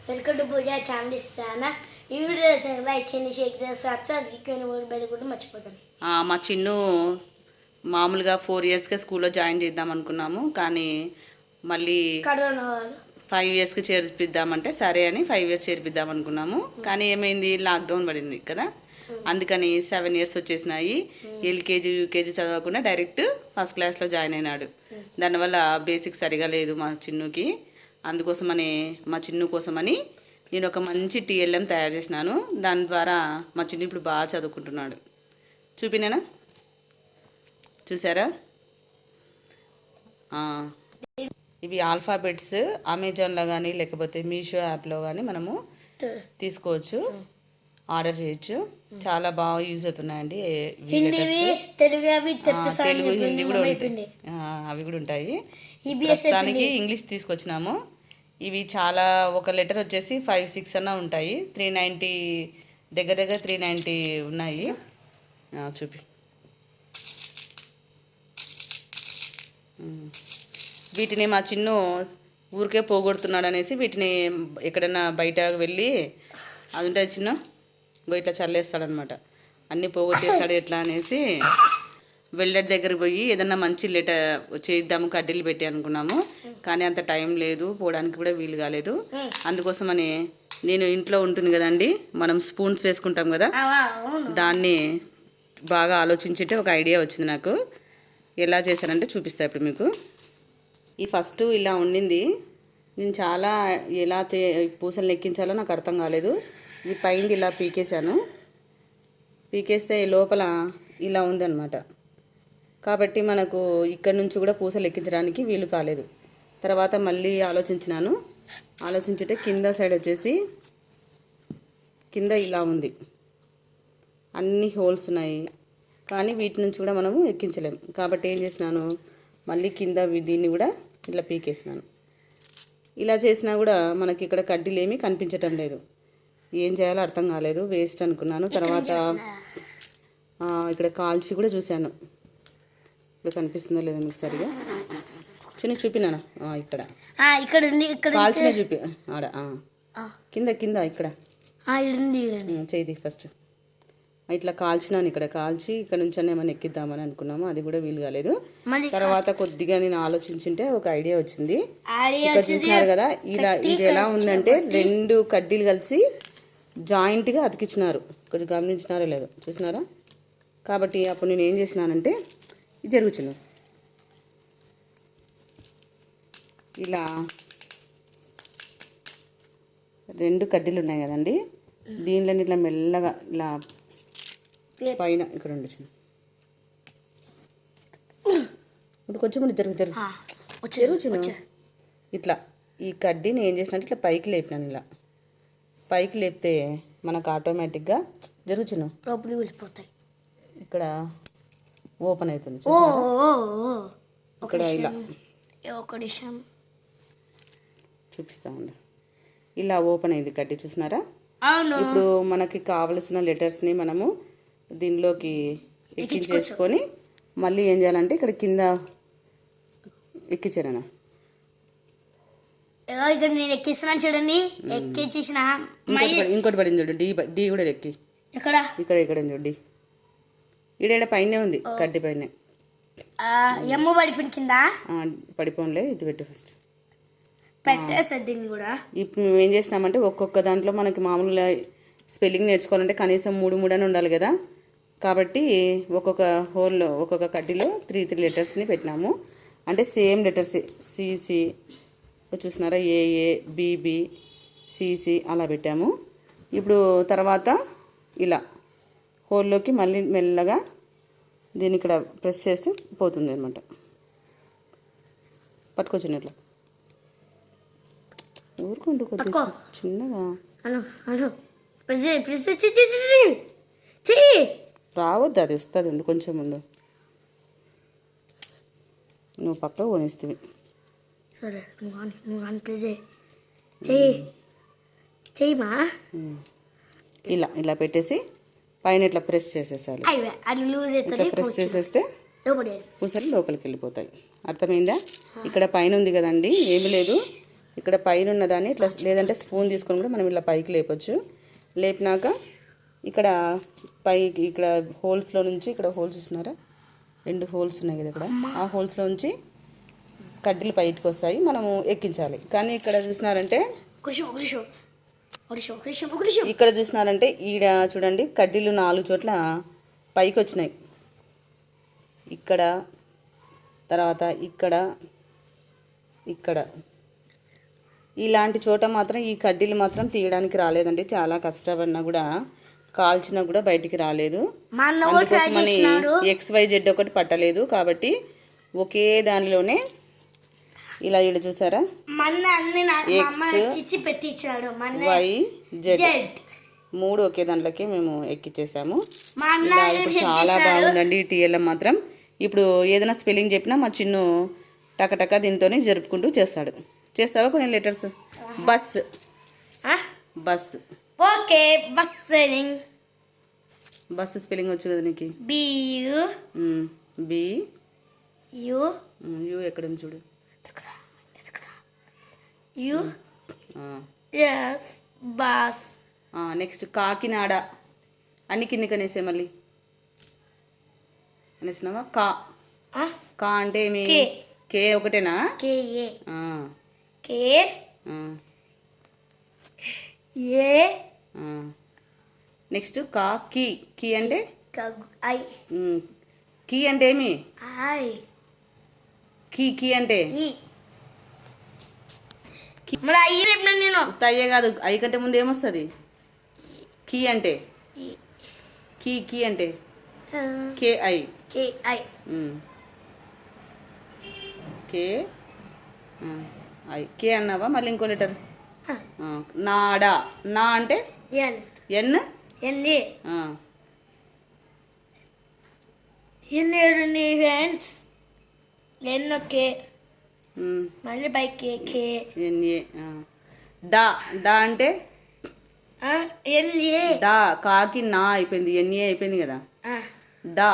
Welcome to Pooja families channel. ఈ video like చేయండి, share చేసి సబ్స్క్రైబ్ బెల్ కూడా మర్చిపోతాను. మా చిన్ను మామూలుగా 4 ఇయర్స్కే స్కూల్లో జాయిన్ చేద్దాం అనుకున్నాము, కానీ మళ్ళీ కరోనా 5 ఇయర్స్కి చేర్పిద్దామంటే సరే అని 5 ఇయర్స్ చేర్పిద్దాం అనుకున్నాము. కానీ ఏమైంది, లాక్డౌన్ పడింది కదా, అందుకని 7 ఇయర్స్ వచ్చేసినాయి. ఎల్కేజీ యూకేజీ చదవకుండా డైరెక్ట్ ఫస్ట్ క్లాస్లో జాయిన్ అయినాడు. దానివల్ల బేసిక్ సరిగా లేదు మా చిన్నుకి. అందుకోసమని మా చిన్ను కోసమని నేను ఒక మంచి టీఎల్ఎం తయారు చేసినాను. దాని ద్వారా మా చిన్ను ఇప్పుడు బాగా చదువుకుంటున్నాడు. చూపినేనా, చూసారా? ఇవి ఆల్ఫాబెట్స్ అమెజాన్లో కానీ లేకపోతే మీషో యాప్లో కానీ మనము తీసుకోవచ్చు, ఆర్డర్ చేయొచ్చు. చాలా బాగా యూజ్ అవుతున్నాయండి. తెలుగు హిందీ కూడా ఉంటాయి, అవి కూడా ఉంటాయి. ప్రస్తుతానికి ఇంగ్లీష్ తీసుకొచ్చినాము. ఇవి చాలా, ఒక లెటర్ వచ్చేసి 5-6 అన్న ఉంటాయి. 390 దగ్గర 390 ఉన్నాయి. చూపి. వీటిని మా చిన్ను ఊరికే పోగొడుతున్నాడు అనేసి వీటిని ఎక్కడైనా బయట వెళ్ళి అది ఉంటుంది చిన్ను ఇట్లా చల్లేస్తాడనమాట. అన్నీ పోగొట్టేస్తాడు ఎట్లా అనేసి వెల్డర్ దగ్గరికి పోయి ఏదన్నా మంచి లెటర్ చేద్దాము కడ్డీలు పెట్టి అనుకున్నాము, కానీ అంత టైం లేదు, పోవడానికి కూడా వీలు కాలేదు. అందుకోసమని నేను ఇంట్లో ఉంటుంది కదండి, మనం స్పూన్స్ వేసుకుంటాం కదా, దాన్ని బాగా ఆలోచించుంటే ఒక ఐడియా వచ్చింది నాకు. ఎలా చేశానంటే చూపిస్తా ఇప్పుడు మీకు. ఈ ఫస్ట్ ఇలా ఉండింది, నేను చాలా ఎలా పూసలు ఎక్కించాలో నాకు అర్థం కాలేదు. ఈ పైంది ఇలా పీకేశాను, పీకేస్తే లోపల ఇలా ఉందన్నమాట. కాబట్టి మనకు ఇక్కడ నుంచి కూడా పూసలు ఎక్కించడానికి వీలు కాలేదు. తర్వాత మళ్ళీ ఆలోచించుంటే కింద సైడ్ వచ్చేసి కింద ఇలా ఉంది, అన్ని హోల్స్ ఉన్నాయి, కానీ వీటి నుంచి కూడా మనము ఎక్కించలేము. కాబట్టి ఏం చేసినాను, మళ్ళీ కింద దీన్ని కూడా ఇట్లా పీకేసినాను. ఇలా చేసినా కూడా మనకి ఇక్కడ కడ్డీలు ఏమీ కనిపించటం లేదు. ఏం చేయాలో అర్థం కాలేదు, వేస్ట్ అనుకున్నాను. తర్వాత ఇక్కడ కాల్చి కూడా చూశాను, ఇప్పుడు కనిపిస్తుందో లేదో మీకు సరిగా. చిన్న చూపినానా, ఇక్కడ కాల్చిన చూపి ఆడ కింద ఇక్కడ చేయి ఫస్ట్. ఇట్లా కాల్చినాను, ఇక్కడ కాల్చి ఇక్కడ నుంచి ఏమైనా ఎక్కిద్దామని అనుకున్నాము, అది కూడా వీలు కాలేదు. తర్వాత కొద్దిగా నేను ఆలోచించుంటే ఒక ఐడియా వచ్చింది. ఇక్కడ చూసినారు కదా, ఇది ఎలా ఉందంటే 2 కడ్డీలు కలిసి జాయింట్గా అతికిచ్చినారు. కొంచెం గమనించినారో లేదో చూసినారా? కాబట్టి అప్పుడు నేను ఏం చేసినానంటే ఇది జరుగుచును ఇలా 2 కడ్డీలు ఉన్నాయి కదండి, దీనిలో ఇట్లా మెల్లగా ఇలా పైన ఇక్కడ ఉండొచ్చు. ఇప్పుడు కొంచెం జరుగుచును ఇట్లా. ఈ కడ్డీని ఏం చేసినట్టు ఇట్లా పైకి లేపినాను. ఇలా పైకి లేపితే మనకు ఆటోమేటిక్గా జరుగుచును లోపలికి వెళ్ళిపోతాయి. ఇక్కడ ఓపెన్ అవుతుంది, ఇక్కడ ఇలా చూపిస్తామండి. ఇలా ఓపెన్ అయింది కడ్డీ, చూసినారా? ఇప్పుడు మనకి కావలసిన లెటర్స్ని మనము దీనిలోకి ఎక్కించేసుకొని మళ్ళీ ఏం చేయాలంటే ఇక్కడ కింద ఎక్కించాను. ఇక్కడ నేను ఎక్కిస్తున్నాను చూడండి, ఎక్కించేసిన ఇంకోటి పడింది చూడు, డి కూడా ఎక్కి ఇక్కడ చూడు, ఈడ పైనే ఉంది, కడ్డీ పైన ఎమ్మ పడిపోయిన కింద పడిపోన్లే. ఇది పెట్టు ఫస్ట్, పెట్టేస్తుంది దీన్ని కూడా. ఇప్పుడు మేము ఏం చేసినామంటే ఒక్కొక్క దాంట్లో మనకి మామూలుగా స్పెల్లింగ్ నేర్చుకోవాలంటే కనీసం 3 అని ఉండాలి కదా. కాబట్టి ఒక్కొక్క హోల్లో ఒక్కొక్క కడ్డీలో 3 లెటర్స్ని పెట్టినాము. అంటే సేమ్ లెటర్స్, సిసి చూసినారా, ఏఏ బీబీ సిసి అలా పెట్టాము. ఇప్పుడు తర్వాత ఇలా హోల్లోకి మళ్ళీ మెల్లగా దీన్ని ఇక్కడ ప్రెస్ చేస్తే పోతుంది అనమాట. పట్టుకోవచ్చు ఇట్లా, ఊరుకుంటూ కొద్దిగా చిన్నగా రావద్దు, అది వస్తుంది. ఉండు కొంచెం ఉండు, నువ్వు పక్క కొనిస్తుంది. సరే నువ్వు చెయ్యమా. ఇలా పెట్టేసి పైన ఇట్లా ప్రెస్ చేసేసాలి. ఇట్లా ప్రెస్ చేసేస్తే పూసలు లోపలికి వెళ్ళిపోతాయి. అర్థమైందా? ఇక్కడ పైన ఉంది కదండి, ఏమీ లేదు, ఇక్కడ పైన ఉన్నదాన్ని ఇట్లా లేదంటే స్పూన్ తీసుకొని కూడా మనం ఇలా పైకి లేపొచ్చు. లేపినాక ఇక్కడ పైకి ఇక్కడ హోల్స్లో నుంచి ఇక్కడ హోల్స్ చూస్తున్నారా, 2 హోల్స్ ఉన్నాయి కదా ఇక్కడ, ఆ హోల్స్లో నుంచి కడ్డీలు బయటకు వస్తాయి, మనము ఎక్కించాలి. కానీ ఇక్కడ చూసినారంటే ఇక్కడ చూసినారంటే ఈడ చూడండి కడ్డీలు 4 చోట్ల పైకి వచ్చినాయి. ఇక్కడ తర్వాత ఇక్కడ ఇక్కడ ఇలాంటి చోట మాత్రం ఈ కడ్డీలు మాత్రం తీయడానికి రాలేదండి. చాలా కష్టపడినా కూడా కాల్చినా కూడా బయటికి రాలేదు. అందుకోసమని XYZ ఒకటి పట్టలేదు. కాబట్టి ఒకే దానిలోనే ఇలా ఇక్కడ చూసారా XYZ 3 ఒకే దాంట్లోకి మేము ఎక్కిచ్చేసాము. ఇలా ఇప్పుడు చాలా బాగుందండి ఈ TLM మాత్రం. ఇప్పుడు ఏదైనా స్పెల్లింగ్ చెప్పినా మా చిన్ను టకటక దీంతోనే జరుపుకుంటూ చేస్తాడు. చేస్తావా కొన్ని letters? Bus bus okay. Bus spelling bus spelling వచ్చు కదా నీకు? బి యు ఎక్కడ ఉంది చూడు. బస్. నెక్స్ట్ కాకినాడ. అన్ని కిందికి అనేసే మళ్ళీ అనేసినావా? కా అంటే ఏమి? కే ఒకటేనా? నెక్స్ట్ కి కి అంటే కి అంటే ఏమి? కి అంటే అయ్యే కాదు, ఐ కంటే ముందు ఏమొస్తుంది? కి అంటే కి అంటే KI. కే అన్నావా? మళ్ళీ ఇంకో లెటర్. నాడా. నా అంటే ఎన్. మళ్ళీ బై కే. డా. డా అంటే డా. కాకి నా అయిపోయింది, NA అయిపోయింది కదా. డా.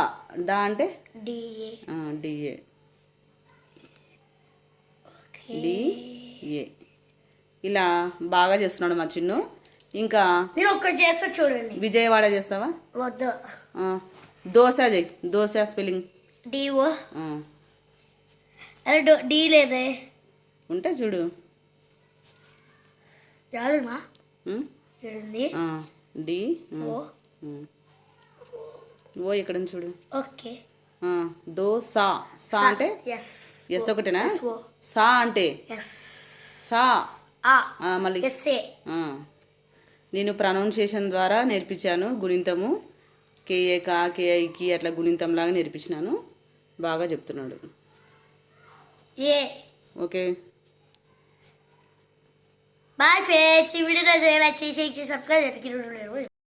డా అంటే DA. ఇలా బాగా చేస్తున్నాడు మా చిన్ను. ఇంకా నేను ఒక్కటి చేస్తా చూడండి. విజయవాడ చేస్తావా? వద్దు. దోశ చేయి. Dosa spelling DO. అరే డి లేదే. ఉంటే చూడు. చాలునా? డి ఓ ఇక్కడ చూడు. ఓకే. దోశ. సా అంటే ఎస్ ఒకటేనా? సా అంటే సా. మళ్ళీ నేను ప్రొనౌన్సియేషన్ ద్వారా నేర్పించాను. గుణింతము KA కా KI కి అట్లా గుణింతం లాగా నేర్పించినాను. బాగా చెప్తున్నాడు. Okay bye friends. ఈ వీడియో నచ్చితే సబ్స్క్రైబ్ చేయండి.